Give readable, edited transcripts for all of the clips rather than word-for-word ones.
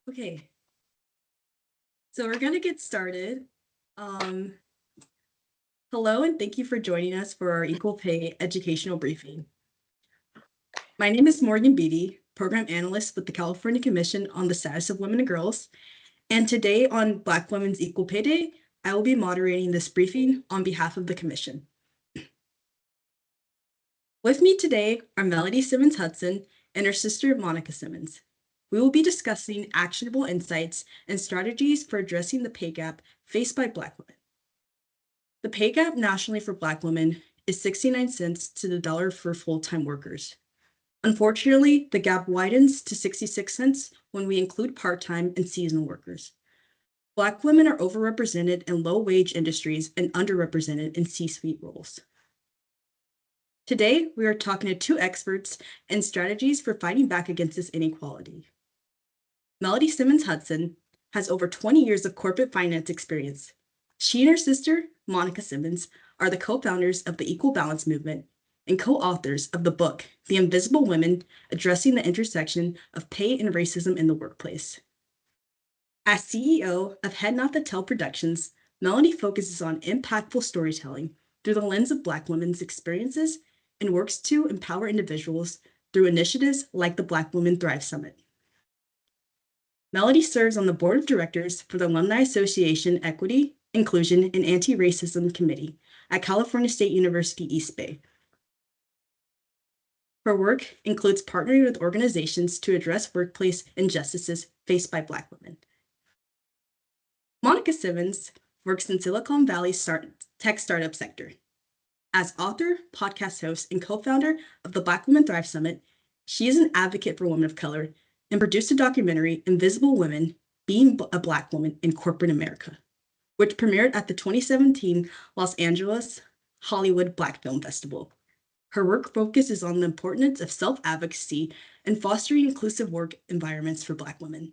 Okay, so we're gonna get started. Um, Hello and thank you for joining us for our equal pay educational briefing. My name is Morgan Beatty, Program Analyst with the California Commission on the Status of Women and Girls. And today on Black Women's Equal Pay Day, I will be moderating this briefing on behalf of the Commission. With me today are Melody Simmons-Hudson and her sister Monica Simmons. We will be discussing actionable insights and strategies for addressing the pay gap faced by Black women. The pay gap nationally for Black women is 69 cents to the dollar for full-time workers. Unfortunately, the gap widens to 66 cents when we include part-time and seasonal workers. Black women are overrepresented in low-wage industries and underrepresented in C-suite roles. Today, we are talking to two experts and strategies for fighting back against this inequality. Melody Simmons-Hudson has over 20 years of corporate finance experience. She and her sister, Monica Simmons, are the co-founders of the Equal Balance Movement and co-authors of the book, The Invisible Women: Addressing the Intersection of Pay and Racism in the Workplace. As CEO of Head Not the Tail Productions, Melody focuses on impactful storytelling through the lens of Black women's experiences and works to empower individuals through initiatives like the Black Women Thrive Summit. Melody serves on the board of directors for the Alumni Association Equity, Inclusion, and Anti-Racism Committee at California State University East Bay. Her work includes partnering with organizations to address workplace injustices faced by Black women. Monica Simmons works in Silicon Valley's tech startup sector. As author, podcast host, and co-founder of the Black Women Thrive Summit, she is an advocate for women of color and produced a documentary, Invisible Women: Being a Black Woman in Corporate America, which premiered at the 2017 Los Angeles Hollywood Black Film Festival. Her work focuses on the importance of self-advocacy and fostering inclusive work environments for Black women.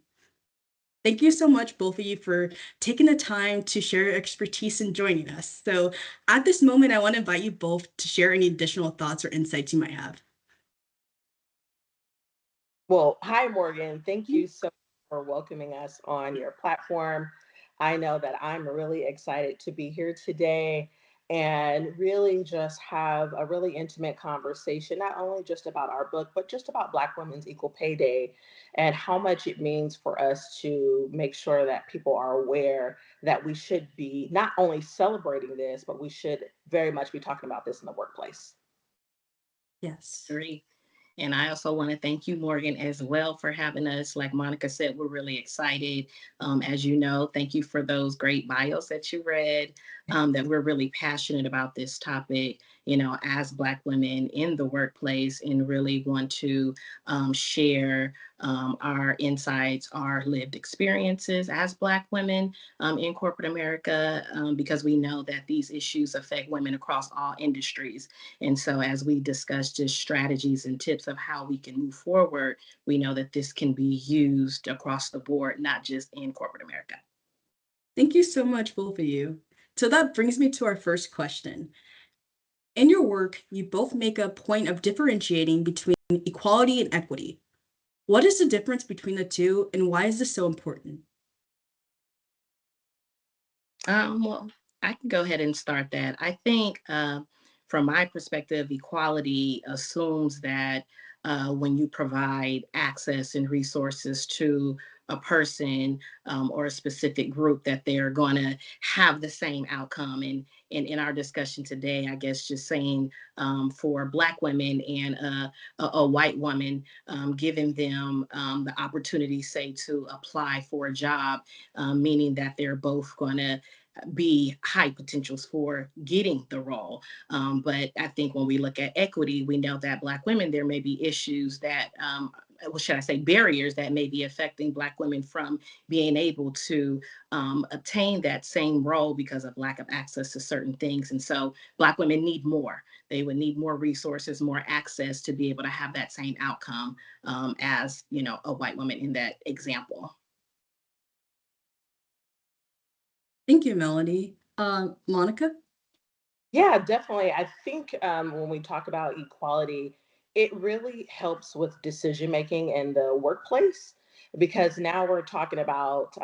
Thank you so much, both of you, for taking the time to share your expertise and joining us. So at this moment, I want to invite you both to share any additional thoughts or insights you might have. Well, hi, Morgan. Thank you so much for welcoming us on your platform. I know that I'm really excited to be here today and really just have a really intimate conversation, not only just about our book, but just about Black Women's Equal Pay Day and how much it means for us to make sure that people are aware that we should be not only celebrating this, but we should very much be talking about this in the workplace. Yes. Agree. And I also want to thank you, Morgan, as well for having us. Like Monica said, we're really excited. As you know, thank you for those great bios that you read, that we're really passionate about this topic, as Black women in the workplace, and really want to share our insights, our lived experiences as Black women in corporate America, because we know that these issues affect women across all industries. And so as we discuss just strategies and tips of how we can move forward, we know that this can be used across the board, not just in corporate America. Thank you so much, both of you. So that brings me to our first question. In your work, you both make a point of differentiating between equality and equity. What is the difference between the two, and why is this so important? Well, I can go ahead and start that. I think, from my perspective, equality assumes that when you provide access and resources to a person or a specific group, that they're going to have the same outcome. And in our discussion today, I guess just saying for Black women and a white woman, giving them the opportunity, say, to apply for a job, meaning that they're both going to be high potentials for getting the role. But I think when we look at equity, we know that Black women, there may be issues that, what should I say, barriers that may be affecting Black women from being able to obtain that same role because of lack of access to certain things. And so Black women need more. They would need more resources, more access to be able to have that same outcome as, a white woman in that example. Thank you, Melody. Monica? Yeah, definitely. I think when we talk about equality, it really helps with decision making in the workplace. because now we're talking about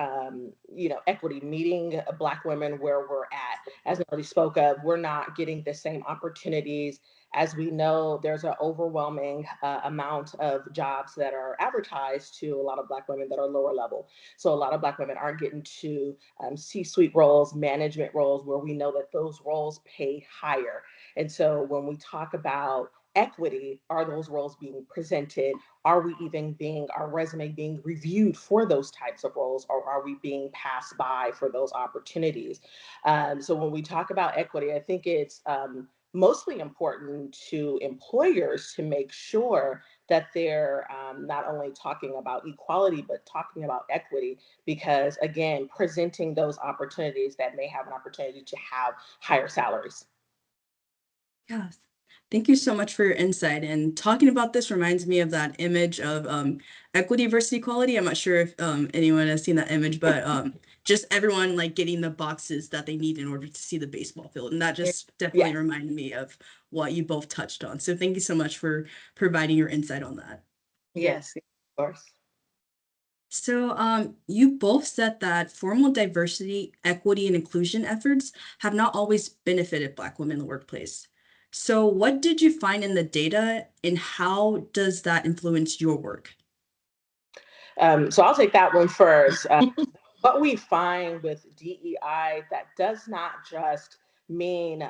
equity, meeting Black women where we're at. As Melody spoke of, we're not getting the same opportunities. As we know, there's an overwhelming amount of jobs that are advertised to a lot of Black women that are lower level. So a lot of Black women aren't getting to C-suite roles, management roles, where we know that those roles pay higher. And so when we talk about equity, are those roles being presented? Are we even being, our resume being reviewed for those types of roles, or are we being passed by for those opportunities? So when we talk about equity, I think it's mostly important to employers to make sure that they're not only talking about equality, but talking about equity, because again, presenting those opportunities that may have an opportunity to have higher salaries. Yes. Thank you so much for your insight. And talking about this reminds me of that image of equity versus equality. I'm not sure if anyone has seen that image, but just everyone like getting the boxes that they need in order to see the baseball field. And that just definitely Yes, reminded me of what you both touched on. So thank you so much for providing your insight on that. yes, Yes. of course. So, you both said that formal diversity, equity, and inclusion efforts have not always benefited Black women in the workplace. So, what did you find in the data, and how does that influence your work? So I'll take that one first. What we find with DEI, that does not just mean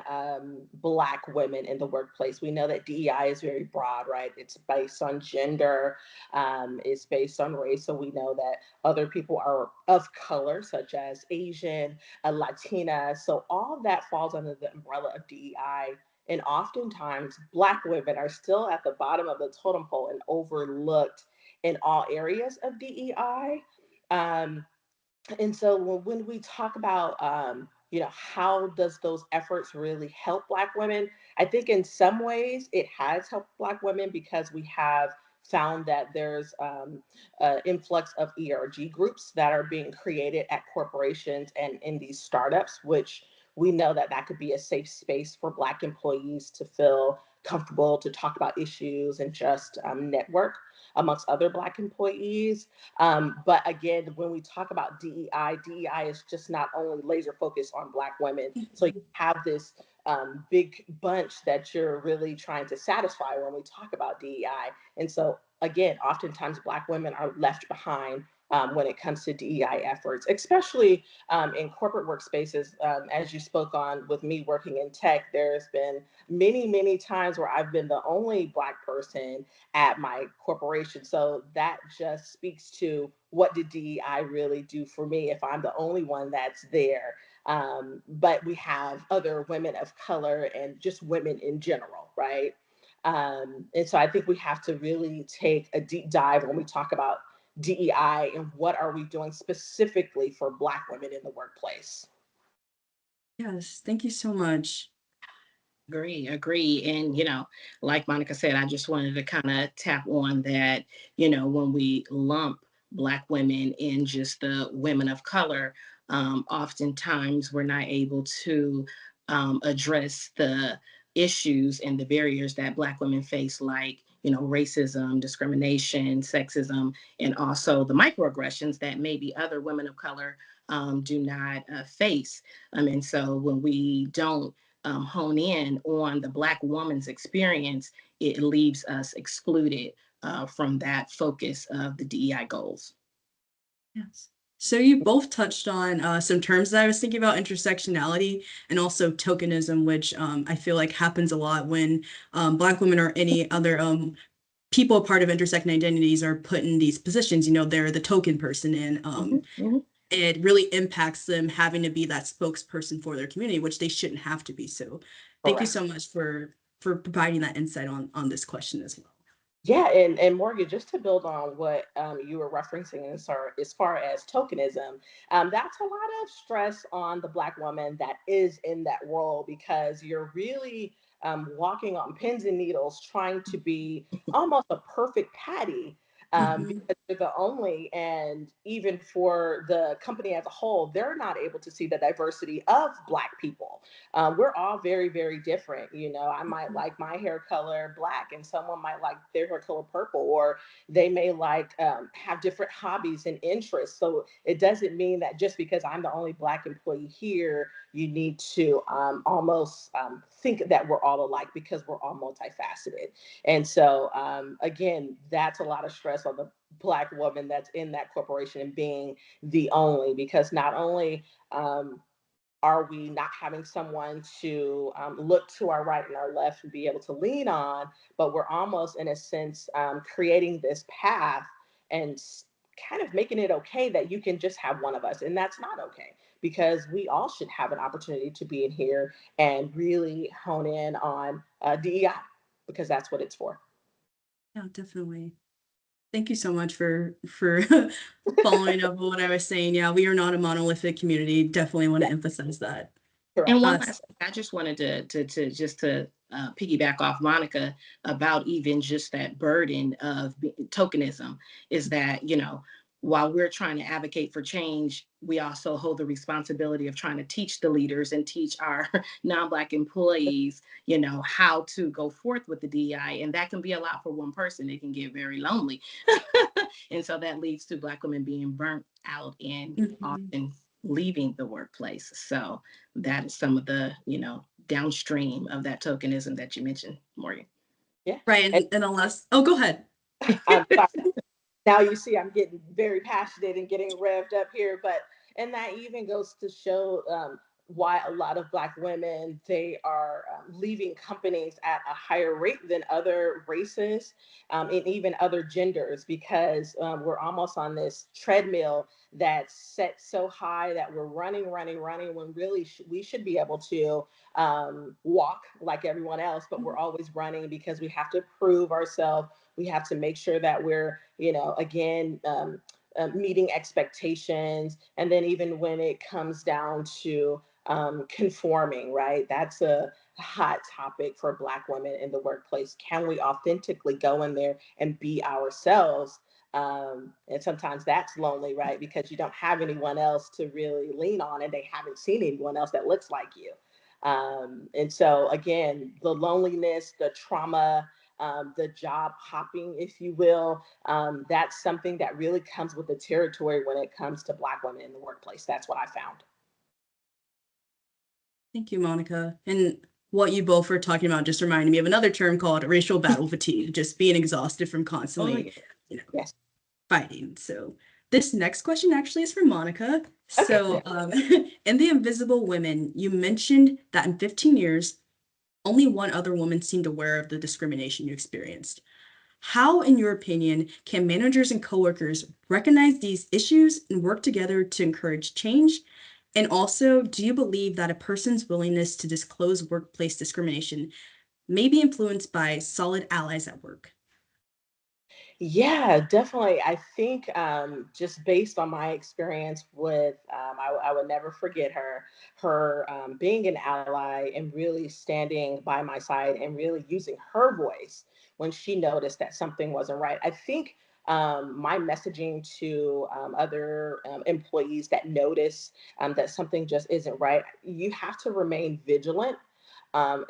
Black women in the workplace. We know that DEI is very broad, right? It's based on gender, it's based on race. So we know that other people are of color, such as Asian, Latina. So all of that falls under the umbrella of DEI. And oftentimes, Black women are still at the bottom of the totem pole and overlooked in all areas of DEI. Um, and so when we talk about how does those efforts really help Black women, I think in some ways it has helped Black women, because we have found that there's influx of ERG groups that are being created at corporations and in these startups, which we know that that could be a safe space for Black employees to feel comfortable to talk about issues and just network amongst other Black employees. But again, when we talk about DEI, DEI is just not only laser focused on Black women. So you have this big bunch that you're really trying to satisfy when we talk about DEI. And so again, oftentimes Black women are left behind when it comes to DEI efforts, especially in corporate workspaces. As you spoke on with me working in tech, there's been many, many times where I've been the only Black person at my corporation. So that just speaks to, what did DEI really do for me if I'm the only one that's there? But we have other women of color and just women in general, right? And so I think we have to really take a deep dive when we talk about DEI and what are we doing specifically for Black women in the workplace. Yes, thank you so much. Agree. And, like Monica said, I just wanted to kind of tap on that, when we lump Black women in just the women of color, oftentimes we're not able to address the issues and the barriers that Black women face, like, racism, discrimination, sexism, and also the microaggressions that maybe other women of color do not face. And so when we don't hone in on the Black woman's experience, it leaves us excluded from that focus of the DEI goals. Yes. So you both touched on some terms that I was thinking about, intersectionality and also tokenism, which I feel like happens a lot when Black women or any other people part of intersecting identities are put in these positions. They're the token person, and Mm-hmm. it really impacts them having to be that spokesperson for their community, which they shouldn't have to be. So thank you Correct. so much for providing that insight on this question as well. Yeah, and Morgan, just to build on what you were referencing as far as tokenism, that's a lot of stress on the Black woman that is in that role, because you're really walking on pins and needles trying to be almost a perfect patty Mhm. because they're the only, and even for the company as a whole, they're not able to see the diversity of Black people. We're all very, very different. You know, I might Mhm. like my hair color black, and someone might like their hair color purple, or they may like have different hobbies and interests. So it doesn't mean that just because I'm the only Black employee here, you need to almost think that we're all alike, because we're all multifaceted. And so, again, that's a lot of stress on the Black woman that's in that corporation and being the only, because not only are we not having someone to look to our right and our left and be able to lean on, but we're almost, in a sense, creating this path and kind of making it okay that you can just have one of us. And that's not okay, because we all should have an opportunity to be in here and really hone in on DEI, because that's what it's for. Yeah, definitely. Thank you so much for following up with what I was saying. Yeah, we are not a monolithic community. Definitely want to Yeah, emphasize that. And correct. one S last thing, I just wanted to just to piggyback off Monica about even just that burden of tokenism, is that, you know, while we're trying to advocate for change, we also hold the responsibility of trying to teach the leaders and teach our non-Black employees, you know, how to go forth with the DEI. And that can be a lot for one person. It can get very lonely. And so that leads to Black women being burnt out and Mhm. often leaving the workplace. So that is some of the, you know, downstream of that tokenism that you mentioned, Morgan. Yeah. Right, And and unless oh, go ahead. I'm sorry. Now you see I'm getting very passionate and getting revved up here, but and that even goes to show why a lot of Black women, they are leaving companies at a higher rate than other races, and even other genders, because we're almost on this treadmill that's set so high that we're running, running, running, when really we should be able to walk like everyone else, but we're always running because we have to prove ourselves. We have to make sure that we're, you know, again, meeting expectations. And then even when it comes down to conforming, right? That's a hot topic for Black women in the workplace. Can we authentically go in there and be ourselves? And sometimes that's lonely, right? Because you don't have anyone else to really lean on, and they haven't seen anyone else that looks like you. And so, again, the loneliness, the trauma, the job hopping, if you will, that's something that really comes with the territory when it comes to Black women in the workplace. That's what I found. Thank you, Monica. And what you both were talking about just reminded me of another term called racial battle fatigue, just being exhausted from Oh constantly, yeah. you know, Yes. fighting. So this next question actually is for Monica. Okay. So in The Invisible Women, you mentioned that in 15 years, only one other woman seemed aware of the discrimination you experienced. How, in your opinion, can managers and coworkers recognize these issues and work together to encourage change? And also, do you believe that a person's willingness to disclose workplace discrimination may be influenced by solid allies at work? Yeah, definitely. I think just based on my experience with, I would never forget her being an ally and really standing by my side and really using her voice when she noticed that something wasn't right. I think my messaging to other employees that notice that something just isn't right, you have to remain vigilant.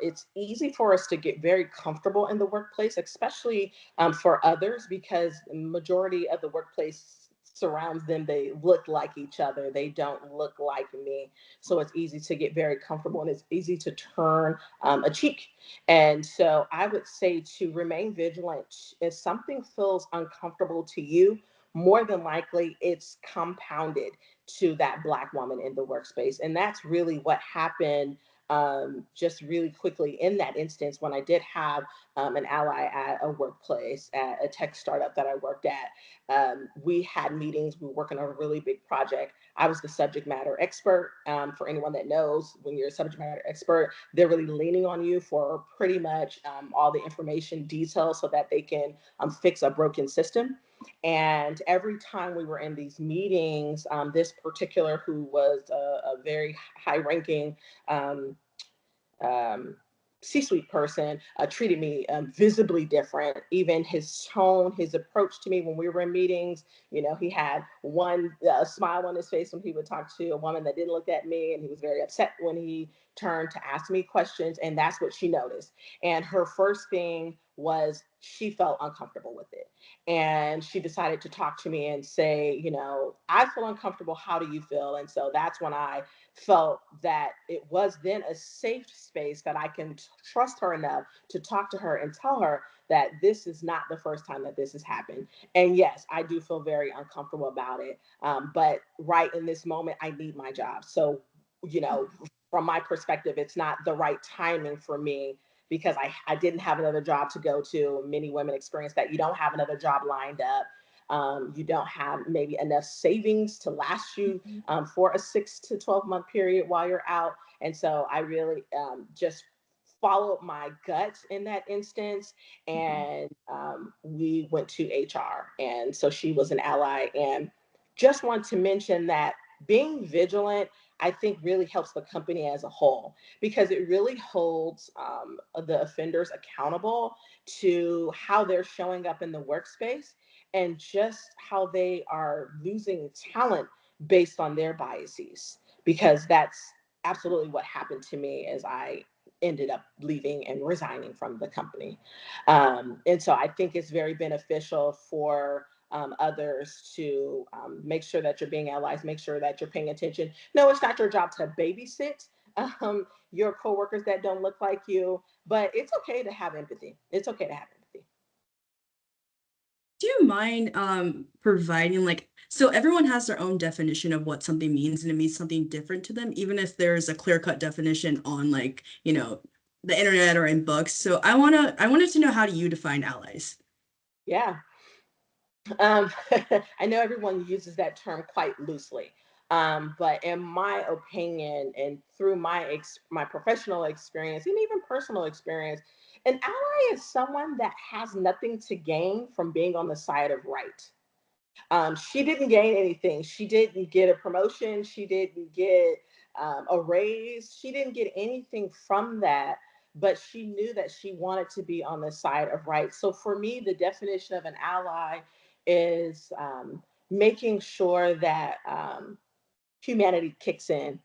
It's easy for us to get very comfortable in the workplace, especially for others, because the majority of the workplace surrounds them. They look like each other. They don't look like me. So it's easy to get very comfortable, and it's easy to turn a cheek. And so I would say to remain vigilant. If something feels uncomfortable to you, more than likely it's compounded to that Black woman in the workspace. And that's really what happened, just really quickly in that instance, when I did have an ally at a workplace, at a tech startup that I worked at. We had meetings, we were working on a really big project. I was the subject matter expert. For anyone that knows, when you're a subject matter expert, they're really leaning on you for pretty much all the information details so that they can fix a broken system. And every time we were in these meetings, this particular, who was a very high ranking um, um, C-suite person treated me visibly different. Even his tone, his approach to me when we were in meetings, he had one smile on his face when he would talk to a woman that didn't look at me, and he was very upset when he turned to ask me questions, and that's what she noticed. And her first thing was she felt uncomfortable with it. And she decided to talk to me and say, I feel uncomfortable. How do you feel? And so that's when I felt that it was then a safe space that I can trust her enough to talk to her and tell her that this is not the first time that this has happened. And yes, I do feel very uncomfortable about it. But right in this moment, I need my job. So, from my perspective, it's not the right timing for me because I didn't have another job to go to. Many women experience that. You don't have another job lined up. You don't have maybe enough savings to last you for a 6 to 12 month period while you're out. And so I really just followed my gut in that instance. And we went to HR. And so she was an ally. And just want to mention that being vigilant, I think, really helps the company as a whole because it really holds the offenders accountable to how they're showing up in the workspace and just how they are losing talent based on their biases, because that's absolutely what happened to me as I ended up leaving and resigning from the company. And so I think it's very beneficial for others to make sure that you're being allies, make sure that you're paying attention. No, it's not your job to babysit your coworkers that don't look like you, but it's okay to have empathy. It's okay to have empathy. Do you mind providing like so everyone has their own definition of what something means and it means something different to them, even if there's a clear-cut definition on like, the internet or in books. So I wanted to know, how do you define allies? Yeah. I know everyone uses that term quite loosely, but in my opinion, and through my professional experience and even personal experience, an ally is someone that has nothing to gain from being on the side of right. She didn't gain anything. She didn't get a promotion. She didn't get a raise. She didn't get anything from that, but she knew that she wanted to be on the side of right. So for me, the definition of an ally is making sure that humanity kicks in.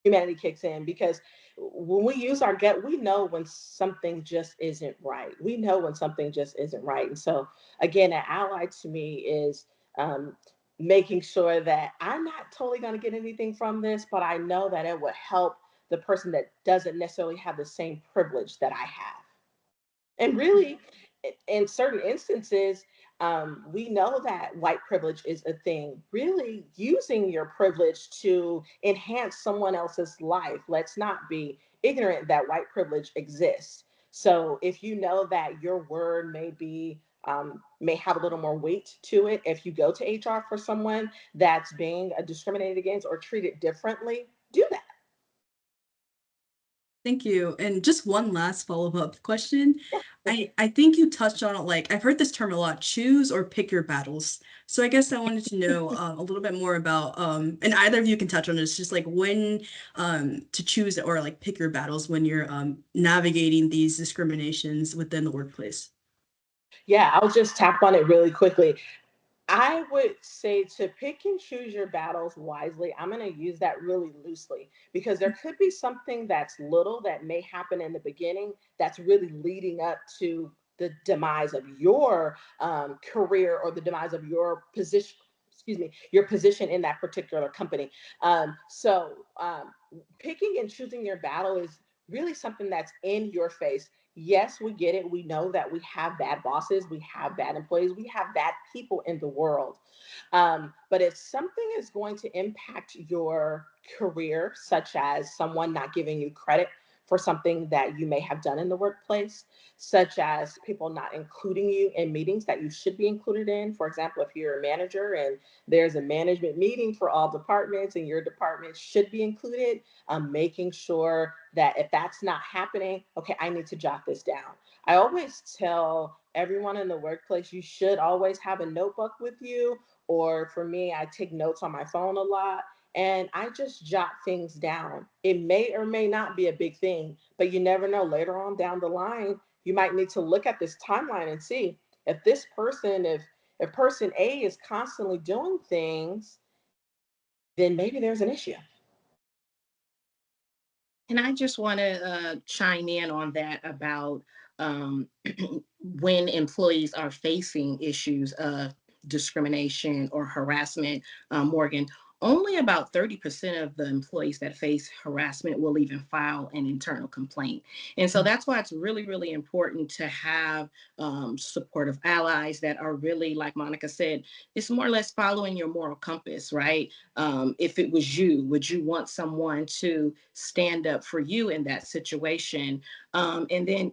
Humanity kicks in because when we use our gut, we know when something just isn't right. We know when something just isn't right. And so, again, an ally to me is um, making sure that I'm not totally going to get anything from this, but I know that it would help the person that doesn't necessarily have the same privilege that I have. And really, in certain instances, we know that white privilege is a thing. Really using your privilege to enhance someone else's life. Let's not be ignorant that white privilege exists. So if you know that your word may have a little more weight to it, if you go to HR for someone that's being discriminated against or treated differently, do that. Thank you. And just one last follow-up question. I think you touched on it, like I've heard this term a lot, choose or pick your battles. So I guess I wanted to know a little bit more about and either of you can touch on this, just like when to choose or like pick your battles when you're navigating these discriminations within the workplace. Yeah, I'll just tap on it really quickly. I would say to pick and choose your battles wisely. I'm going to use that really loosely because there could be something that's little that may happen in the beginning that's really leading up to the demise of your career or the demise of your position. Excuse me, your position in that particular company. So, picking and choosing your battle is really something that's in your face. Yes, we get it. We know that we have bad bosses, we have bad employees, we have bad people in the world. But if something is going to impact your career, such as someone not giving you credit for something that you may have done in the workplace, such as people not including you in meetings that you should be included in. For example, if you're a manager and there's a management meeting for all departments and your department should be included, making sure that if that's not happening, okay, I need to jot this down. I always tell everyone in the workplace you should always have a notebook with you, or for me, I take notes on my phone a lot. and I just jot things down. It may or may not be a big thing, but you never know. Later on down the line, you might need to look at this timeline and see if this person, if person A is constantly doing things, then maybe there's an issue. And I just want to chime in on that about um, when employees are facing issues of discrimination or harassment, Morgan. Only about 30% of the employees that face harassment will even file an internal complaint. And so that's why it's really, really important to have supportive allies that are really, like Monica said, it's more or less following your moral compass, right? If it was you, would you want someone to stand up for you in that situation? And then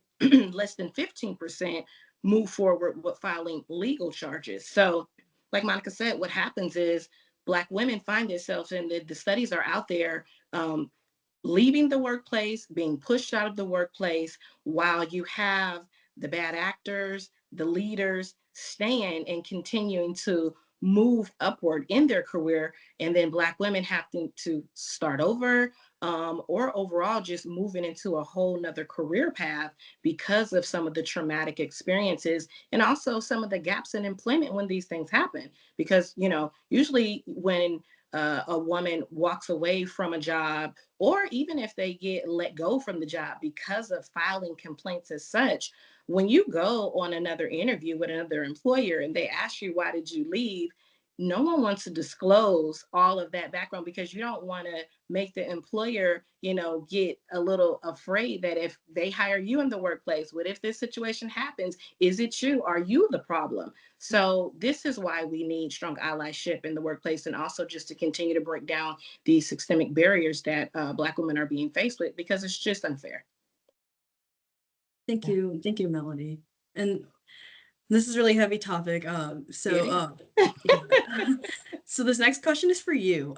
less than 15% move forward with filing legal charges. So, like Monica said, what happens is Black women find themselves, and the studies are out there, um, leaving the workplace, being pushed out of the workplace, while you have the bad actors, the leaders staying and continuing to move upward in their career. And then Black women having to start over, or overall just moving into a whole nother career path because of some of the traumatic experiences and also some of the gaps in employment when these things happen. Because, usually when a woman walks away from a job, or even if they get let go from the job because of filing complaints as such, when you go on another interview with another employer and they ask you, why did you leave? No one wants to disclose all of that background because you don't want to make the employer, get a little afraid that if they hire you in the workplace, what if this situation happens? Is it you? Are you the problem? So this is why we need strong allyship in the workplace, and also just to continue to break down these systemic barriers that Black women are being faced with, because it's just unfair. Thank you, Melody. And this is a really heavy topic. It Yeah. is. So this next question is for you.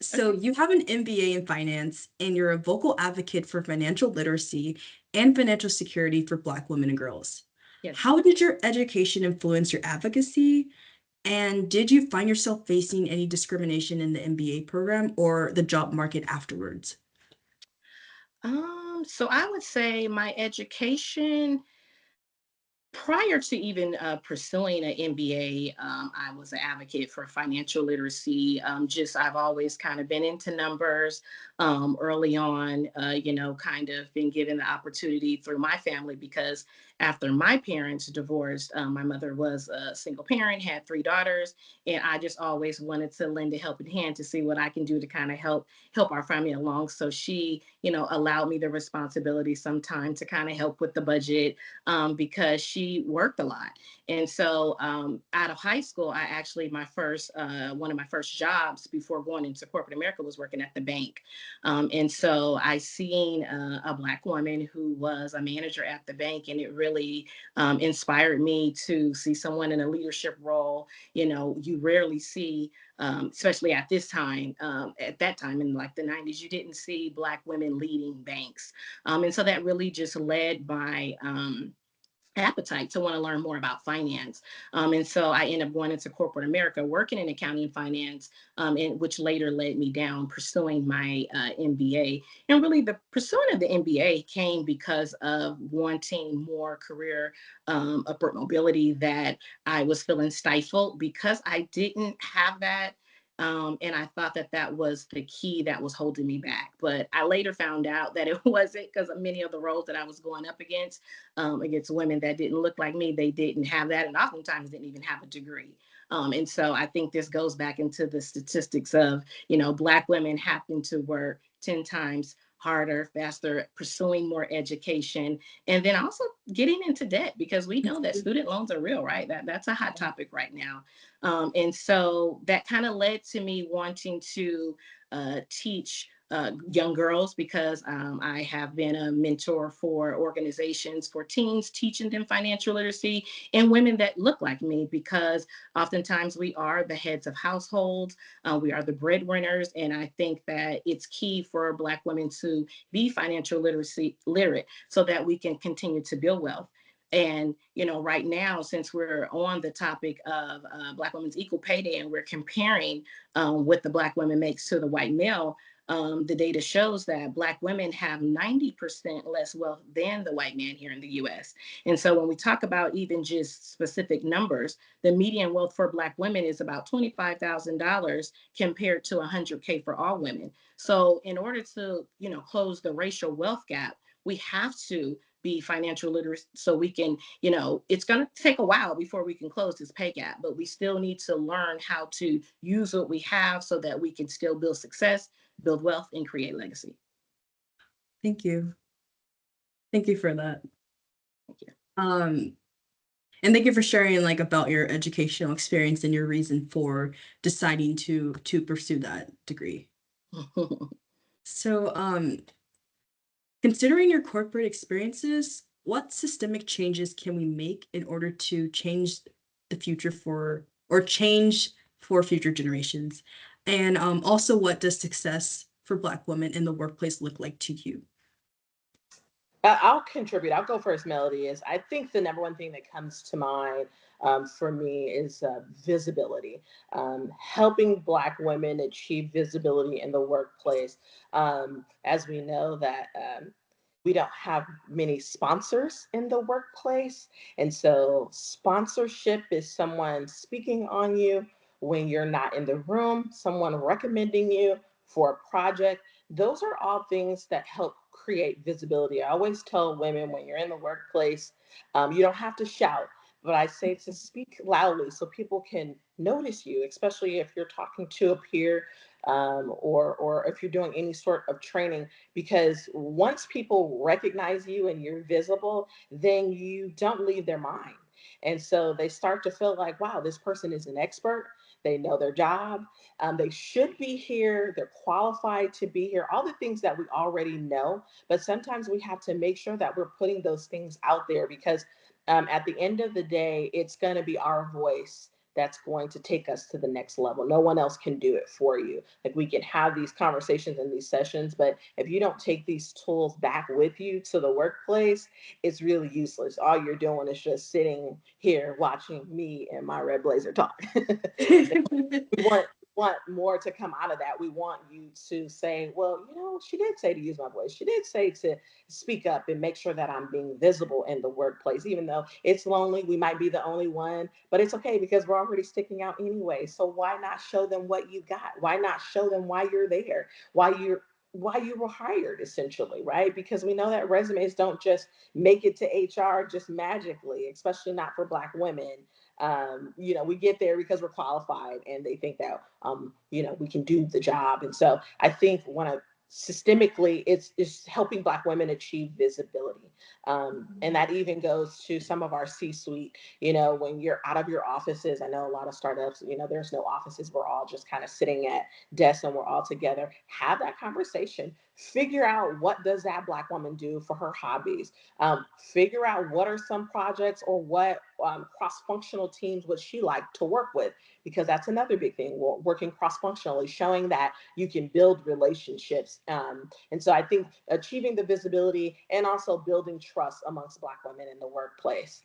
So Okay. you have an MBA in finance, and you're a vocal advocate for financial literacy and financial security for Black women and girls. Yes. How did your education influence your advocacy? And did you find yourself facing any discrimination in the MBA program or the job market afterwards? So I would say my education, prior to even pursuing an MBA, I was an advocate for financial literacy. Just I've always kind of been into numbers early on, kind of been given the opportunity through my family because after my parents divorced, my mother was a single parent, had three daughters, and I just always wanted to lend a helping hand to see what I can do to kind of help our family along. So she, allowed me the responsibility sometime to kind of help with the budget, because she worked a lot. And so out of high school, I actually, one of my first jobs before going into corporate America was working at the bank. And so I seen a Black woman who was a manager at the bank, and it really inspired me to see someone in a leadership role. You rarely see, especially at that time in like the 90s, you didn't see Black women leading banks. And so that really just led my appetite to want to learn more about finance. And so I ended up going into corporate America, working in accounting and finance, and which later led me down pursuing my MBA. And really, the pursuing of the MBA came because of wanting more career upward mobility, that I was feeling stifled because I didn't have that. And I thought that that was the key that was holding me back. But I later found out that it wasn't, because of many of the roles that I was going up against women that didn't look like me. They didn't have that, and oftentimes didn't even have a degree. And so I think this goes back into the statistics of, Black women having to work 10 times harder, faster, pursuing more education, and then also getting into debt, because we know that student loans are real, right? That's a hot topic right now. And so that kind of led to me wanting to teach young girls, because I have been a mentor for organizations for teens, teaching them financial literacy, and women that look like me, because oftentimes we are the heads of households, we are the breadwinners, and I think that it's key for Black women to be financial literacy literate so that we can continue to build wealth. And, right now, since we're on the topic of Black women's equal pay day and we're comparing what the Black women makes to the white male, the data shows that Black women have 90% less wealth than the white man here in the US. And so when we talk about even just specific numbers, the median wealth for Black women is about $25,000 compared to 100K for all women. So in order to, close the racial wealth gap, we have to be financial literate so we can, it's going to take a while before we can close this pay gap, but we still need to learn how to use what we have so that we can still build success, build wealth, and create legacy. Thank you. Thank you for that. Thank you. And thank you for sharing like about your educational experience and your reason for deciding to pursue that degree. So, considering your corporate experiences, what systemic changes can we make in order to change the future for or change for future generations? And also, what does success for Black women in the workplace look like to you? I'll contribute. I'll go first, Melody. Is I think the number one thing that comes to mind for me is visibility, helping Black women achieve visibility in the workplace. As we know that we don't have many sponsors in the workplace. And so sponsorship is someone speaking on you when you're not in the room, someone recommending you for a project. Those are all things that help create visibility. I always tell women when you're in the workplace, you don't have to shout, but I say to speak loudly so people can notice you, especially if you're talking to a peer or if you're doing any sort of training, because once people recognize you and you're visible, then you don't leave their mind. And so they start to feel like, wow, this person is an expert. They know their job. They should be here. They're qualified to be here. All the things that we already know. But sometimes we have to make sure that we're putting those things out there because at the end of the day, it's going to be our voice that's going to take us to the next level. No one else can do it for you. Like we can have these conversations and these sessions, but if you don't take these tools back with you to the workplace, it's really useless. All you're doing is just sitting here watching me and my red blazer talk. We want more to come out of that. We want you to say, well, she did say to use my voice. She did say to speak up and make sure that I'm being visible in the workplace, even though it's lonely. We might be the only one, but it's okay because we're already sticking out anyway. So why not show them what you got? Why not show them why you're there? Why you were hired, essentially, right? Because we know that resumes don't just make it to HR just magically, especially not for Black women. We get there because we're qualified and they think that, we can do the job. And so I think one of systemically it's helping Black women achieve visibility. And that even goes to some of our C-suite, when you're out of your offices. I know a lot of startups, there's no offices. We're all just kind of sitting at desks and we're all together. Have that conversation. Figure out what does that Black woman do for her hobbies. Figure out what are some projects or what cross-functional teams would she like to work with, because that's another big thing, working cross-functionally, showing that you can build relationships. And so I think achieving the visibility and also building trust amongst Black women in the workplace.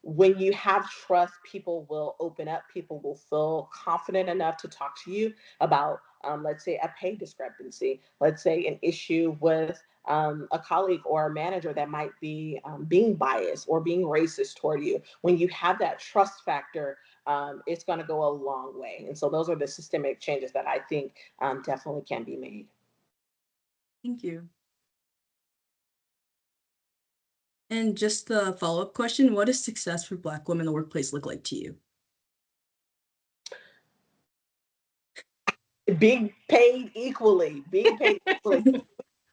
When you have trust, people will open up, people will feel confident enough to talk to you about, let's say, a pay discrepancy, let's say an issue with a colleague or a manager that might be being biased or being racist toward you. When you have that trust factor, it's going to go a long way. And so those are the systemic changes that I think definitely can be made. Thank you. And just the follow-up question, what does success for Black women in the workplace look like to you? Being paid equally, being paid equally.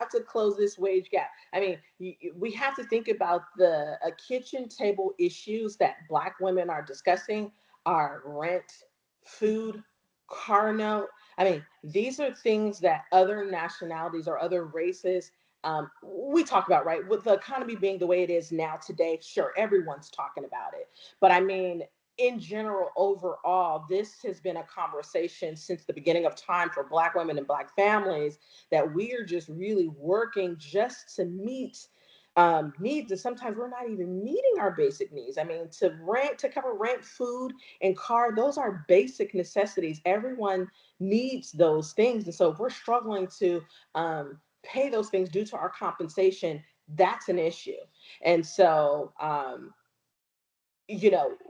Have to close this wage gap. I mean, we have to think about the kitchen table issues that Black women are discussing are rent, food, car note. I mean, these are things that other nationalities or other races we talk about, right? With the economy being the way it is now today, sure, everyone's talking about it. But I mean, in general, overall, this has been a conversation since the beginning of time for Black women and Black families, that we are just really working just to meet needs, and sometimes we're not even meeting our basic needs. I mean, to cover rent, food, and car, those are basic necessities. Everyone needs those things, and so if we're struggling to pay those things due to our compensation, that's an issue. And so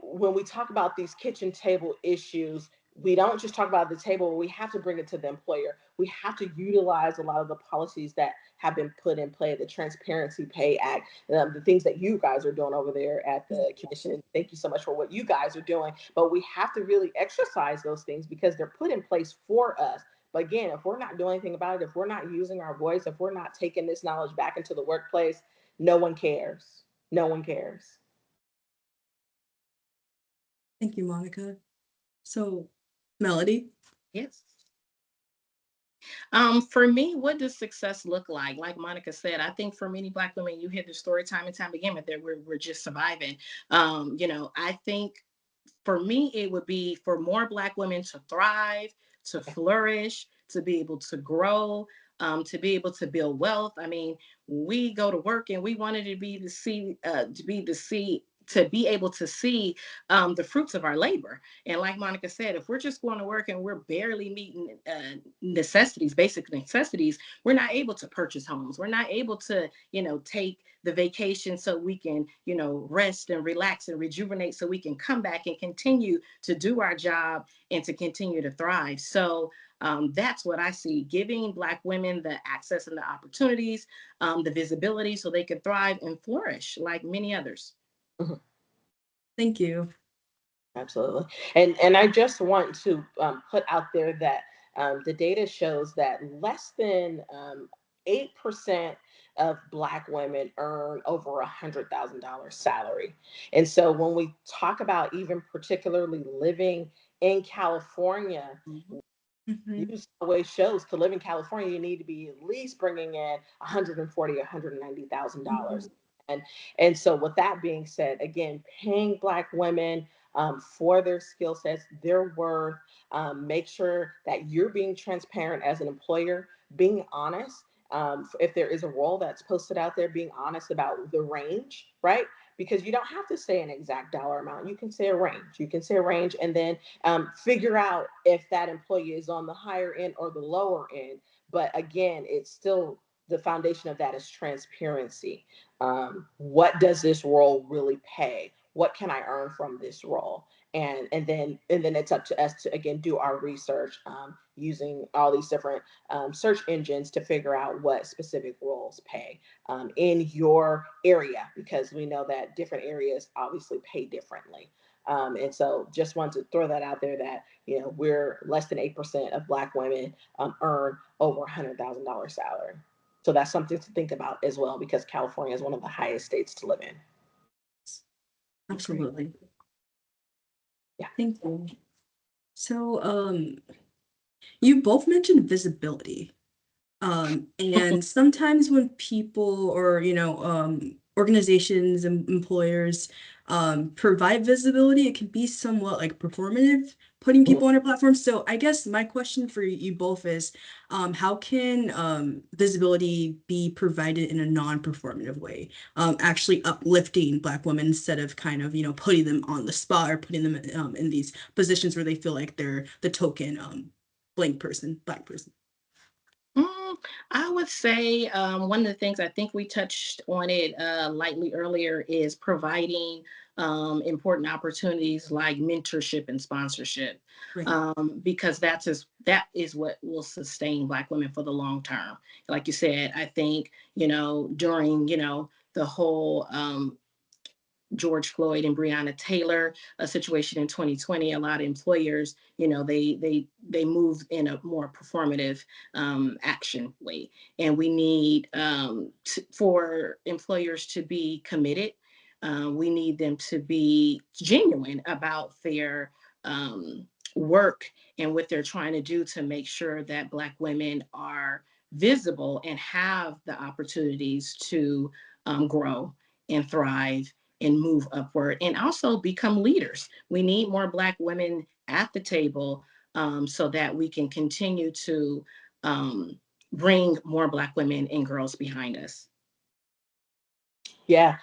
when we talk about these kitchen table issues, we don't just talk about the table, we have to bring it to the employer. We have to utilize a lot of the policies that have been put in play, the Transparency Pay Act, the things that you guys are doing over there at the commission. And thank you so much for what you guys are doing. But we have to really exercise those things because they're put in place for us. But again, if we're not doing anything about it, if we're not using our voice, if we're not taking this knowledge back into the workplace, no one cares. No one cares. Thank you, Monica. So, Melody? Yes. For me, what does success look like? Like Monica said, I think for many Black women, you hear the story time and time again, but that we're just surviving. I think for me, it would be for more Black women to thrive, to flourish, to be able to grow, to be able to build wealth. I mean, we go to work and we wanted to be to see, to be able to see the fruits of our labor. And like Monica said, if we're just going to work and we're barely meeting necessities, basic necessities, we're not able to purchase homes. We're not able to, take the vacation so we can, rest and relax and rejuvenate so we can come back and continue to do our job and to continue to thrive. So that's what I see, giving Black women the access and the opportunities, the visibility so they can thrive and flourish like many others. Mhm. Thank you. Absolutely. And I just want to put out there that the data shows that less than 8% of Black women earn over $100,000 salary. And so when we talk about even particularly living in California, Mhm. news always shows to live in California, you need to be at least bringing in 140, $190,000. Mhm. And and so, with that being said, again, paying Black women for their skill sets, their worth, make sure that you're being transparent as an employer, being honest. If there is a role that's posted out there, being honest about the range, right? Because you don't have to say an exact dollar amount. You can say a range. You can say a range, and then figure out if that employee is on the higher end or the lower end. But again, it's still the foundation of that is transparency. What does this role really pay? What can I earn from this role? And then it's up to us to again do our research using all these different search engines to figure out what specific roles pay in your area, because we know that different areas obviously pay differently. And so just want to throw that out there that, we're less than 8% of Black women earn over $100,000 salary. So that's something to think about as well, because California is one of the highest states to live in. Absolutely. Yeah. Thank you. So, you both mentioned visibility. And sometimes when people or, organizations and employers provide visibility, it can be somewhat like performative, putting Mhm. people on a platform. So I guess my question for you both is, how can visibility be provided in a non-performative way, actually uplifting Black women instead of kind of, putting them on the spot or putting them in these positions where they feel like they're the token blank person, Black person. Mm, I would say one of the things I think we touched on it lightly earlier is providing important opportunities like mentorship and sponsorship, Right. because that is what will sustain Black women for the long term. Like you said, I think during the whole George Floyd and Breonna Taylor a situation in 2020, a lot of employers, they move in a more performative action way, and we need for employers to be committed. We need them to be genuine about their work and what they're trying to do to make sure that Black women are visible and have the opportunities to grow and thrive and move upward and also become leaders. We need more Black women at the table so that we can continue to bring more Black women and girls behind us. Yeah.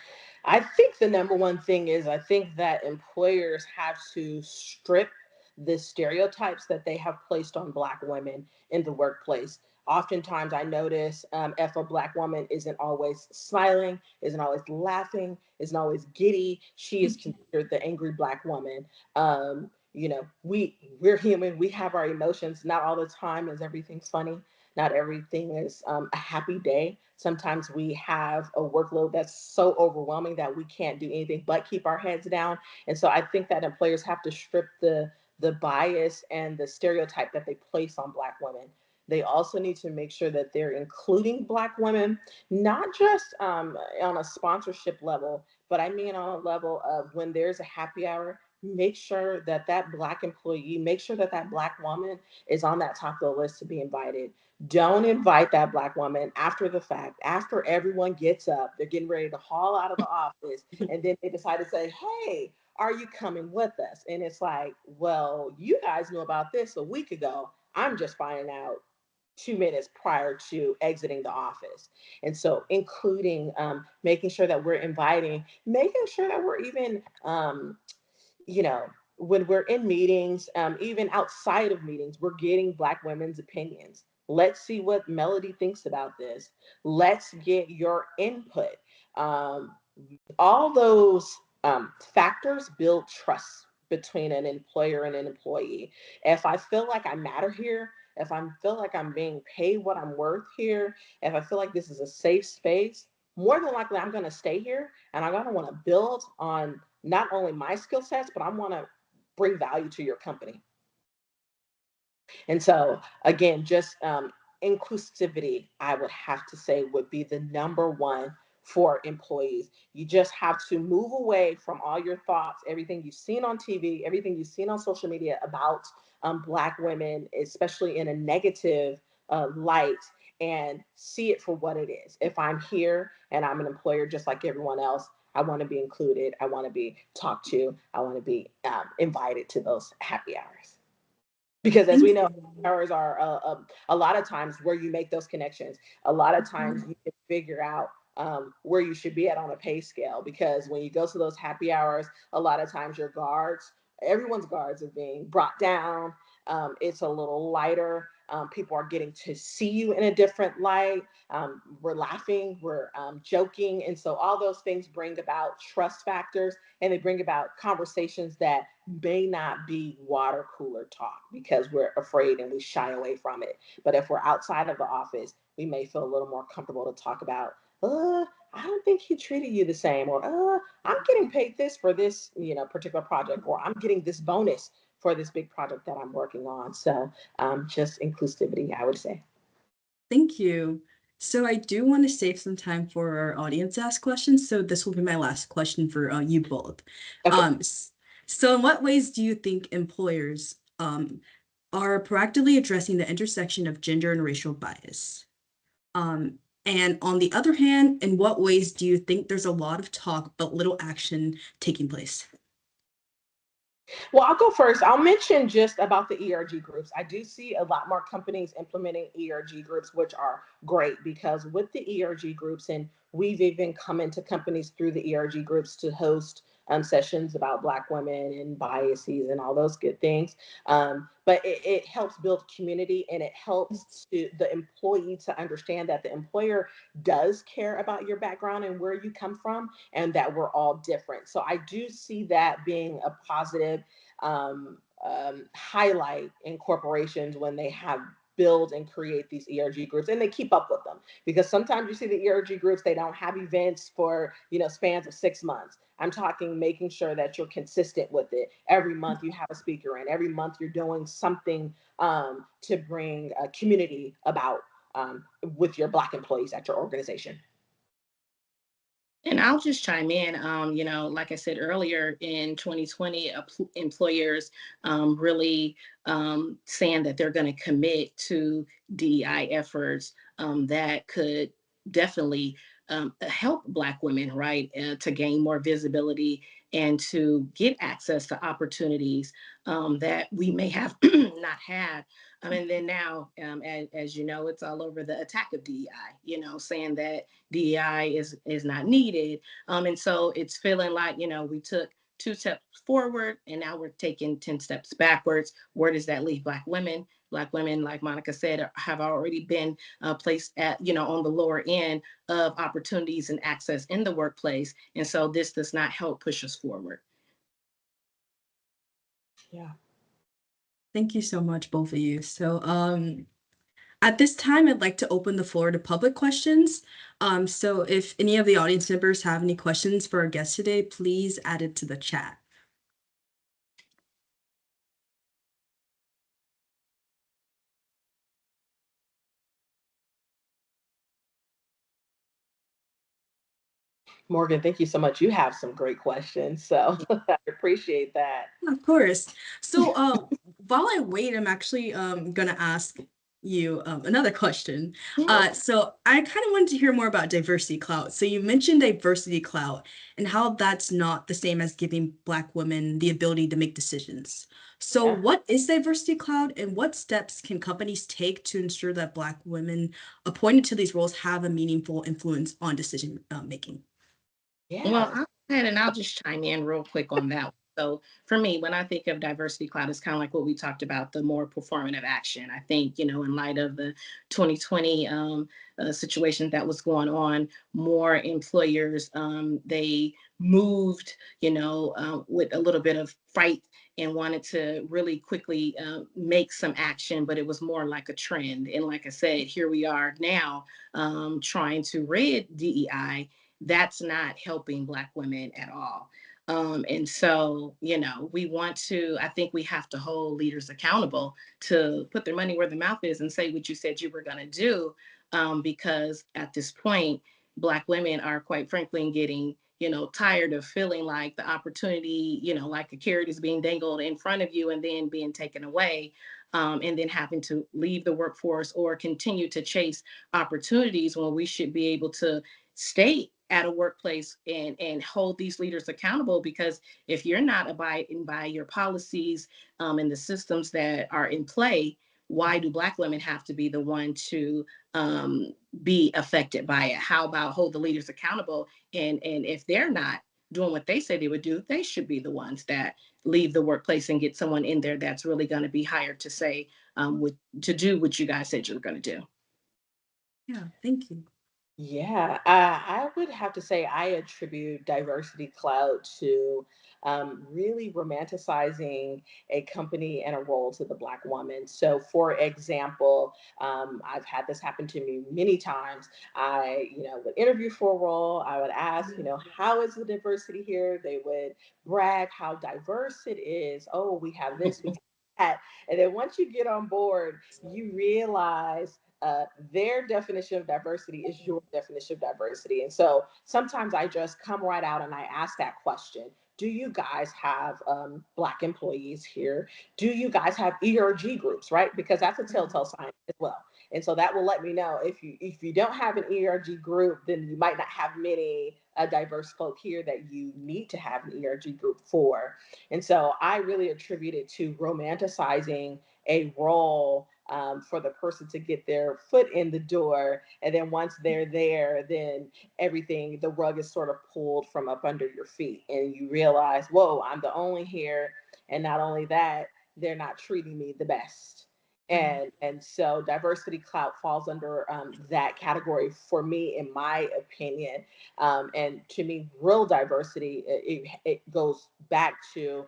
I think the number one thing is I think that employers have to strip the stereotypes that they have placed on Black women in the workplace. Oftentimes, I notice if a Black woman isn't always smiling, isn't always laughing, isn't always giddy, she is considered the angry Black woman. We're human. We have our emotions. Not all the time is everything funny. Not everything is a happy day. Sometimes we have a workload that's so overwhelming that we can't do anything but keep our heads down. And so I think that employers have to strip the bias and the stereotype that they place on Black women. They also need to make sure that they're including Black women, not just on a sponsorship level, but I mean on a level of when there's a happy hour, make sure that that Black employee, make sure that that Black woman is on that top of the list to be invited. Don't invite that Black woman after the fact, after everyone gets up, they're getting ready to haul out of the office, and then they decide to say, hey, are you coming with us? And it's like, well, you guys knew about this a week ago. I'm just finding out 2 minutes prior to exiting the office. And so, including making sure that we're inviting, making sure that we're even you know, when we're in meetings, even outside of meetings, we're getting Black women's opinions. Let's see what Melody thinks about this. Let's get your input. Um, all those factors build trust between an employer and an employee. If I feel like I matter here, if I feel like I'm being paid what I'm worth here, if I feel like this is a safe space, more than likely I'm going to stay here and I'm going to want to build on not only my skill sets, but I want to bring value to your company. And so, again, just inclusivity, I would have to say, would be the number one for employees. You just have to move away from all your thoughts, everything you've seen on TV, everything you've seen on social media about Black women, especially in a negative light, and see it for what it is. If I'm here and I'm an employer just like everyone else, I want to be included. I want to be talked to. I want to be invited to those happy hours. Because as Thank we know, you. hours are a lot of times where you make those connections. A lot of times Mhm. you can figure out where you should be at on a pay scale. Because when you go to those happy hours, a lot of times your guards, everyone's guards are being brought down. It's a little lighter. People are getting to see you in a different light. We're laughing, we're joking. And so all those things bring about trust factors, and they bring about conversations that may not be water cooler talk because we're afraid and we shy away from it. But if we're outside of the office, we may feel a little more comfortable to talk about, I don't think he treated you the same, or I'm getting paid this for this, particular project, or I'm getting this bonus for this big project that I'm working on. So just inclusivity, I would say. Thank you. So I do want to save some time for our audience to ask questions. So this will be my last question for you both. Okay. Um, s- so in what ways do you think employers are proactively addressing the intersection of gender and racial bias? Um, and on the other hand, in what ways do you think there's a lot of talk but little action taking place? Well, I'll go first. I'll mention just about the ERG groups. I do see a lot more companies implementing ERG groups, which are great because with the ERG groups, and we've even come into companies through the ERG groups to host sessions about Black women and biases and all those good things. But it helps build community, and it helps to the employee to understand that the employer does care about your background and where you come from, and that we're all different. So I do see that being a positive highlight in corporations when they have build and create these ERG groups, and they keep up with them, because sometimes you see the ERG groups, they don't have events for spans of 6 months. I'm talking making sure that you're consistent with it. Every month you have a speaker in, every month you're doing something to bring a community about with your Black employees at your organization. And I'll just chime in. Like I said earlier, in 2020, employers really saying that they're going to commit to DEI efforts that could definitely help Black women, right, to gain more visibility and to get access to opportunities that we may have not had. And then now, as you know, it's all over the attack of DEI, saying that DEI is not needed. And so it's feeling like, we took 2 steps forward and now we're taking 10 steps backwards. Where does that leave Black women? Black women, like Monica said, have already been placed at, on the lower end of opportunities and access in the workplace. And so this does not help push us forward. Yeah. Thank you so much, both of you. So, at this time, I'd like to open the floor to public questions. So if any of the audience members have any questions for our guest today, please add it to the chat. Morgan, thank you so much. You have some great questions, so I appreciate that. Of course. So, while I wait, I'm actually gonna ask you another question. Yeah. So I kind of wanted to hear more about diversity clout. So you mentioned diversity clout and how that's not the same as giving Black women the ability to make decisions. So Yeah. what is diversity clout, and what steps can companies take to ensure that Black women appointed to these roles have a meaningful influence on decision making? Well, Yeah. I'll go ahead and I'll just chime in real quick on that. So for me, when I think of diversity cloud, it's kind of like what we talked about, the more performative action. I think, in light of the 2020 situation that was going on, more employers, they moved, with a little bit of fright and wanted to really quickly make some action, but it was more like a trend. And like I said, here we are now trying to rid DEI. That's not helping Black women at all. And so, we want to, I think we have to hold leaders accountable to put their money where their mouth is and say what you said you were going to do. Because at this point, Black women are quite frankly getting, tired of feeling like the opportunity, like a carrot is being dangled in front of you and then being taken away. And then having to leave the workforce or continue to chase opportunities when we should be able to stay at a workplace and hold these leaders accountable, because if you're not abiding by your policies and the systems that are in play, why do Black women have to be the one to um, be affected by it? How about hold the leaders accountable, and if they're not doing what they say they would do, they should be the ones that leave the workplace and get someone in there that's really going to be hired to say to do what you guys said you were going to do. Yeah, thank you. Yeah, I would have to say I attribute diversity clout to really romanticizing a company and a role to the Black woman. So, for example, I've had this happen to me many times. I, would interview for a role. I would ask, how is the diversity here? They would brag how diverse it is. Oh, we have this, we have that. And then once you get on board, you realize their definition of diversity is your definition of diversity. And so sometimes I just come right out and I ask that question. Do you guys have Black employees here? Do you guys have ERG groups, right? Because that's a telltale sign as well. And so that will let me know if you don't have an ERG group, then you might not have many diverse folk here that you need to have an ERG group for. And so I really attribute it to romanticizing a role for the person to get their foot in the door. And then once they're there, then everything, the rug is sort of pulled from up under your feet. And you realize, whoa, I'm the only here. And not only that, they're not treating me the best. And so diversity clout falls under that category for me, in my opinion. And to me, real diversity, it goes back to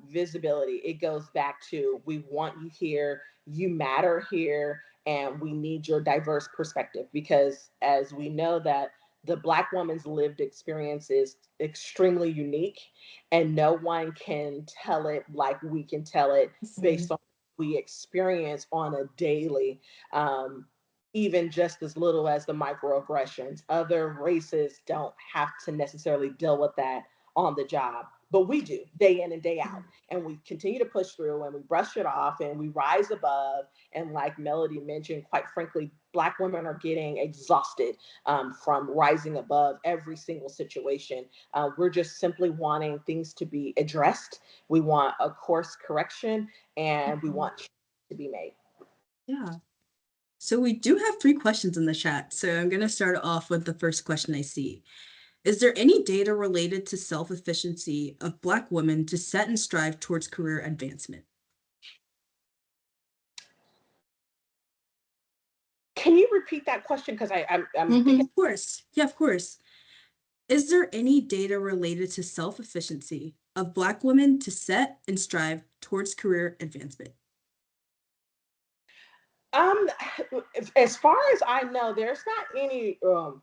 visibility. It goes back to, we want you here, you matter here, and we need your diverse perspective, because as we know that the Black woman's lived experience is extremely unique, and no one can tell it like we can tell it based on what we experience on a daily, even just as little as the microaggressions. Other races don't have to necessarily deal with that on the job, but we do day in and day out. And we continue to push through and we brush it off and we rise above. And like Melody mentioned, quite frankly, Black women are getting exhausted from rising above every single situation. We're just simply wanting things to be addressed. We want a course correction and we want change to be made. Yeah. So we do have three questions in the chat. So I'm going to start off with the first question I see. Is there any data related to self-efficiency of Black women to set and strive towards career advancement? Can you repeat that question? Because I'm thinking. Of course. Yeah, of course. Is there any data related to self-efficiency of Black women to set and strive towards career advancement? Um, as far as I know, there's not any. Oh,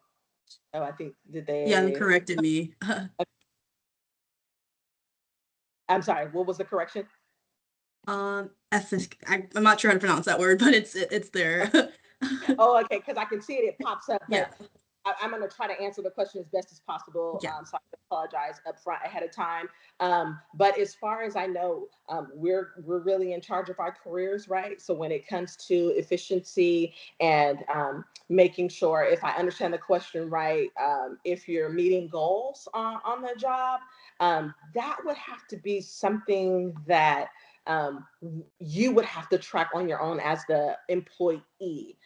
I think did Yeah, they they? corrected me. I'm sorry. What was the correction? I'm not sure how to pronounce that word, but it's there. Oh, okay. Because I can see it. It pops up, Yeah, but I'm going to try to answer the question as best as possible. yeah. So I apologize up front ahead of time. But as far as I know, we're really in charge of our careers, right? So when it comes to efficiency and making sure, if I understand the question right, if you're meeting goals on the job, that would have to be something that um, you would have to track on your own as the employee.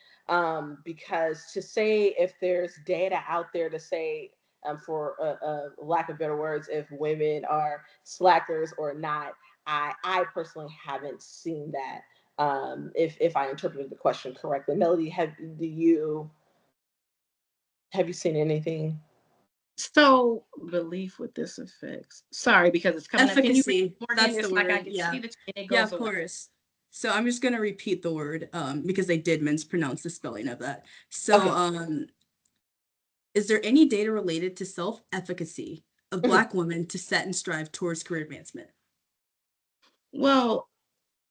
Because to say if there's data out there to say, for lack of better words, if women are slackers or not, I personally haven't seen that. If I interpreted the question correctly, Melody, have you seen anything? So belief with this affects. Sorry, because it's coming up. Can you read Efficacy, more again? that's the It's like I word. can Yeah. see the and it Yeah, goes of away. course. So I'm just gonna repeat the word because they did mispronounce the spelling of that. So Okay. is there any data related to self-efficacy of Mhm. Black women to set and strive towards career advancement? Well,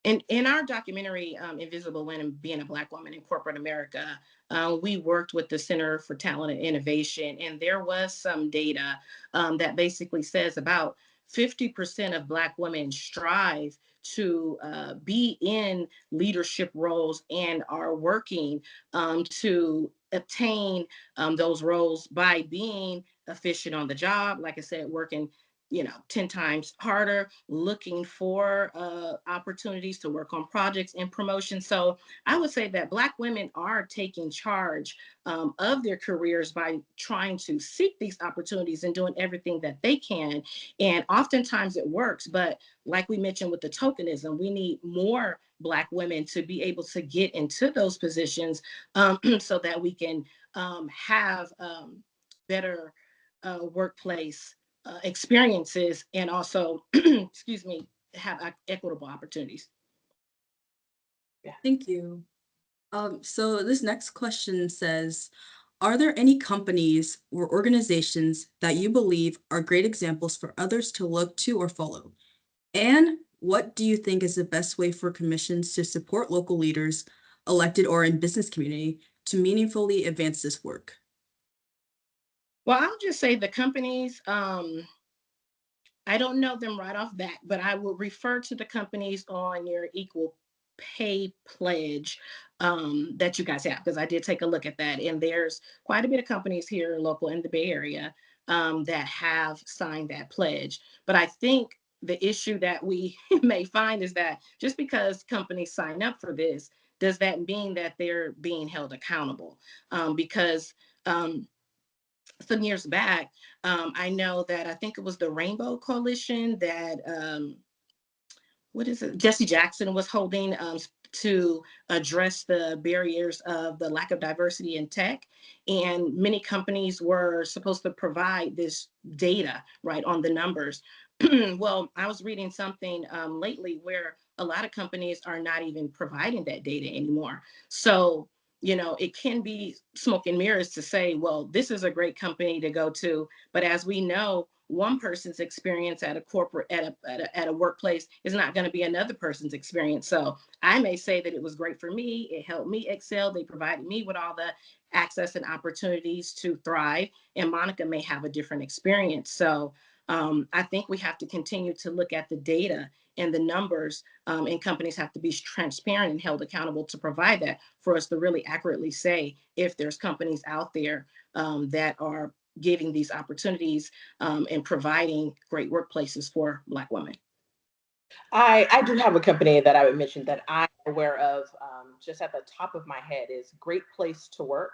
in our documentary, Invisible Women, Being a Black Woman in Corporate America, we worked with the Center for Talent and Innovation, and there was some data that basically says about 50% of Black women strive to be in leadership roles and are working to obtain those roles by being efficient on the job. Like I said, working 10 times harder, looking for opportunities to work on projects and promotion. So I would say that Black women are taking charge of their careers by trying to seek these opportunities and doing everything that they can. And oftentimes it works. But like we mentioned with the tokenism, we need more Black women to be able to get into those positions so that we can have better workplace experiences and also, excuse me, have equitable opportunities. Yeah. Thank you. So this next question says, are there any companies or organizations that you believe are great examples for others to look to or follow? And what do you think is the best way for commissions to support local leaders, elected or in business community, to meaningfully advance this work? Well, I'll just say the companies, I don't know them right off bat, but I will refer to the companies on your equal pay pledge that you guys have, because I did take a look at that. And there's quite a bit of companies here local in the Bay Area that have signed that pledge. But I think the issue that we may find is that just because companies sign up for this, does that mean that they're being held accountable? Because some years back, I know that I think it was the Rainbow Coalition that what is it? Jesse Jackson was holding to address the barriers of the lack of diversity in tech. And many companies were supposed to provide this data, right, on the numbers. Well, I was reading something lately where a lot of companies are not even providing that data anymore. So, it can be smoke and mirrors to say, well, this is a great company to go to. But as we know, one person's experience at a corporate at a workplace is not going to be another person's experience. So I may say that it was great for me, it helped me excel, they provided me with all the access and opportunities to thrive, and Monica may have a different experience. So I think we have to continue to look at the data and the numbers, and companies have to be transparent and held accountable to provide that for us to really accurately say if there's companies out there that are giving these opportunities and providing great workplaces for Black women. I do have a company that I would mention that I'm aware of, just at the top of my head, is Great Place to Work.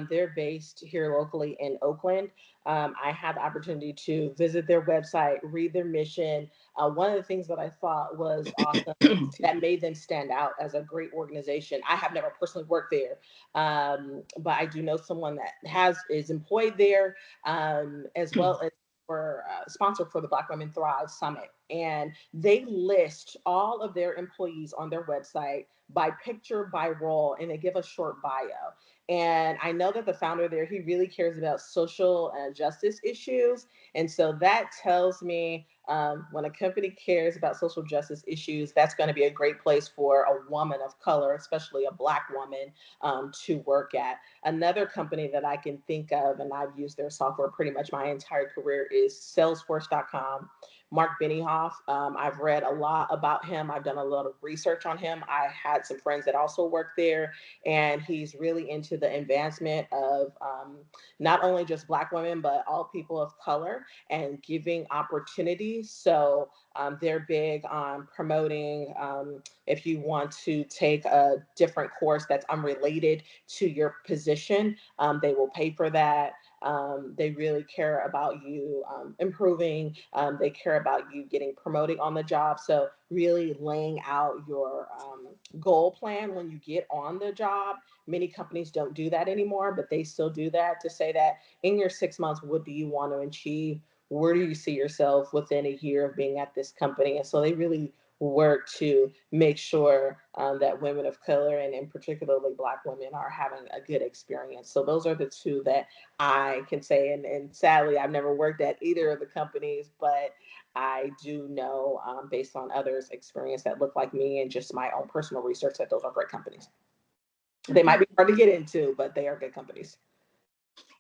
They're based here locally in Oakland. I had the opportunity to visit their website, read their mission. One of the things that I thought was awesome that made them stand out as a great organization. I have never personally worked there, but I do know someone that is employed there, as well as were sponsored for the Black Women Thrive Summit. And they list all of their employees on their website by picture, by role, and they give a short bio. And I know that the founder there, he really cares about social justice issues. And so that tells me when a company cares about social justice issues, that's going to be a great place for a woman of color, especially a Black woman, to work at. Another company that I can think of, and I've used their software pretty much my entire career, is Salesforce.com. Mark Benioff. I've read a lot about him. I've done a lot of research on him. I had some friends that also work there, and he's really into the advancement of not only just Black women, but all people of color and giving opportunities. So they're big on promoting, if you want to take a different course that's unrelated to your position, they will pay for that. They really care about you improving. They care about you getting promoted on the job. So really laying out your goal plan when you get on the job. Many companies don't do that anymore, but they still do that to say that in your 6 months, what do you want to achieve? Where do you see yourself within a year of being at this company? And so they really work to make sure that women of color and particularly Black women are having a good experience. So those are the two that I can say. And sadly, I've never worked at either of the companies, but I do know, based on others' experience that look like me and just my own personal research, that those are great companies. They might be hard to get into, but they are good companies.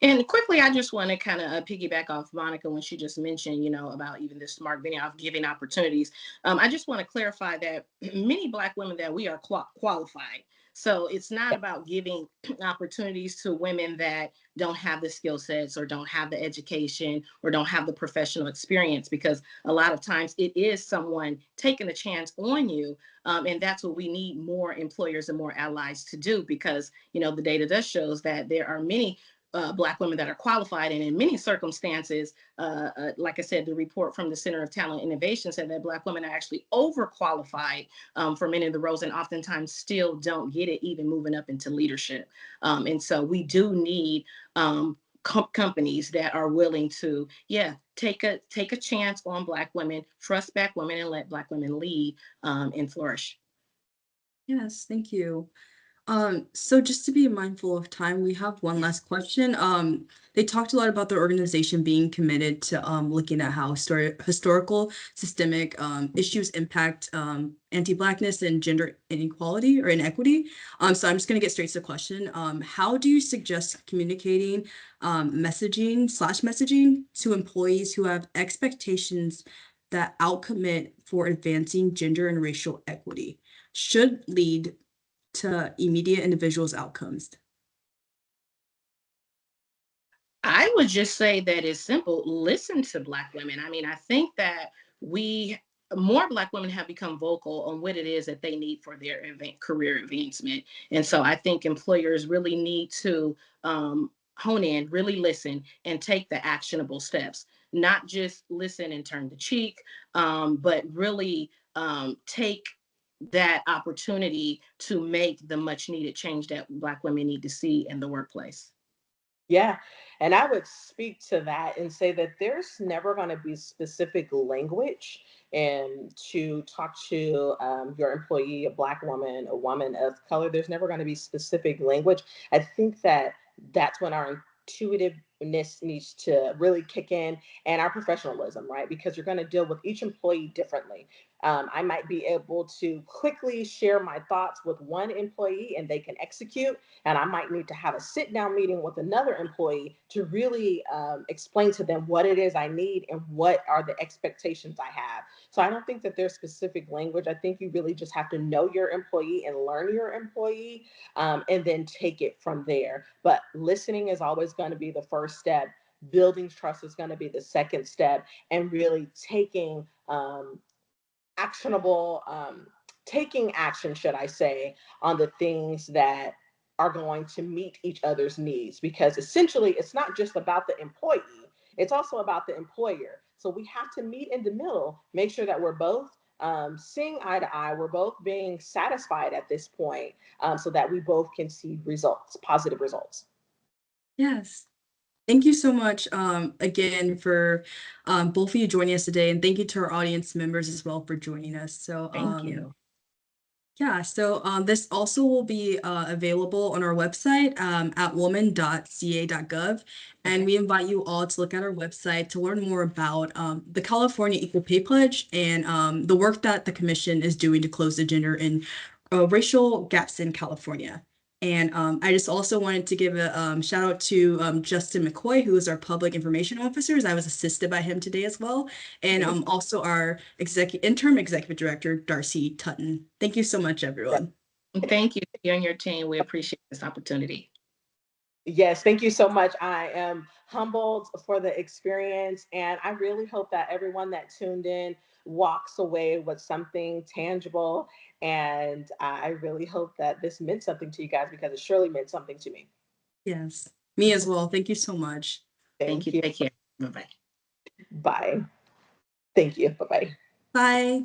And quickly, I just want to kind of piggyback off Monica when she just mentioned, about even this smart Benioff giving opportunities. I just want to clarify that many Black women that we are qualified. So it's not about giving opportunities to women that don't have the skill sets or don't have the education or don't have the professional experience, because a lot of times it is someone taking a chance on you. And that's what we need more employers and more allies to do, because, the data does shows that there are many Black women that are qualified. And in many circumstances, like I said, the report from the Center of Talent Innovation said that Black women are actually overqualified for many of the roles, and oftentimes still don't get it, even moving up into leadership. And so we do need companies that are willing to, take a chance on Black women, trust Black women, and let Black women lead and flourish. Yes, thank you. So just to be mindful of time, we have one last question. They talked a lot about their organization being committed to looking at how historical systemic issues impact anti-Blackness and gender inequality or inequity. So I'm just gonna get straight to the question. How do you suggest communicating messaging to employees who have expectations that outcommit for advancing gender and racial equity should lead to immediate individuals' outcomes? I would just say that it's simple. Listen to Black women. I mean, I think that we more Black women have become vocal on what it is that they need for their career advancement, and so I think employers really need to hone in, really listen, and take the actionable steps. Not just listen and turn the cheek, but really take that opportunity to make the much needed change that Black women need to see in the workplace. Yeah. And I would speak to that and say that there's never going to be specific language and to talk to your employee, a Black woman, a woman of color. There's never going to be specific language. I think that that's when our intuitiveness needs to really kick in, and our professionalism, right? Because you're going to deal with each employee differently. I might be able to quickly share my thoughts with one employee and they can execute. And I might need to have a sit down meeting with another employee to really explain to them what it is I need and what are the expectations I have. So I don't think that there's specific language. I think you really just have to know your employee and learn your employee, and then take it from there. But listening is always going to be the first step. Building trust is going to be the second step, and really actionable, taking action, should I say, on the things that are going to meet each other's needs. Because essentially, it's not just about the employee, it's also about the employer. So we have to meet in the middle, make sure that we're both seeing eye to eye, we're both being satisfied at this point, so that we both can see results, positive results. Yes. Thank you so much again for both of you joining us today, and thank you to our audience members as well for joining us. So Thank you. yeah, so this also will be available on our website at woman.ca.gov. And Okay. we invite you all to look at our website to learn more about the California Equal Pay Pledge and the work that the Commission is doing to close the gender and racial gaps in California. And I just also wanted to give a shout out to Justin McCoy, who is our public information officer, as I was assisted by him today as well. And Great. also our interim executive director, Darcy Tutton. Thank you so much, everyone. And thank you to you and your team. We appreciate this opportunity. Yes, thank you so much. I am humbled for the experience, and I really hope that everyone that tuned in walks away with something tangible. And I really hope that this meant something to you guys, because it surely meant something to me. Yes, me as well. Thank you so much. Thank Thank you. you. Take care. Bye-bye. Bye. Thank you. Bye bye. Bye.